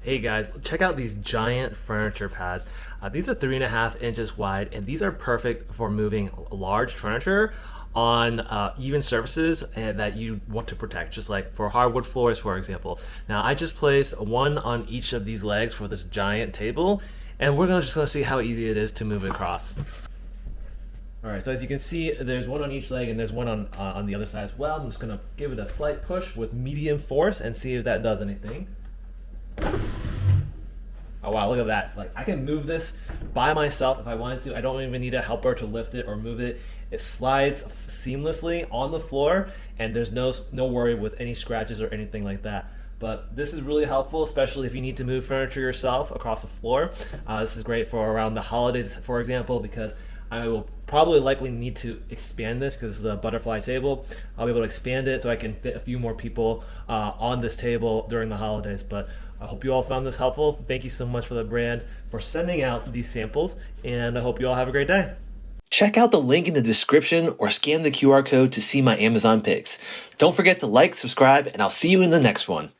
Hey guys, check out these giant furniture pads. These are 3.5 inches wide, and these are perfect for moving large furniture on even surfaces that you want to protect, just like for hardwood floors, for example. Now, I just placed one on each of these legs for this giant table, and we're just gonna see how easy it is to move it across. All right, so as you can see, there's one on each leg and there's one on the other side as well. I'm just gonna give it a slight push with medium force and see if that does anything. Oh wow, look at that. Like, I can move this by myself if I wanted to. I don't even need a helper to lift it or move it. It slides seamlessly on the floor, and there's no worry with any scratches or anything like that. But this is really helpful, especially if you need to move furniture yourself across the floor. This is great for around the holidays, for example, because I will probably likely need to expand this because it's a butterfly table. I'll be able to expand it so I can fit a few more people on this table during the holidays. But I hope you all found this helpful. Thank you so much for the brand for sending out these samples, and I hope you all have a great day. Check out the link in the description or scan the QR code to see my Amazon picks. Don't forget to like, subscribe, and I'll see you in the next one.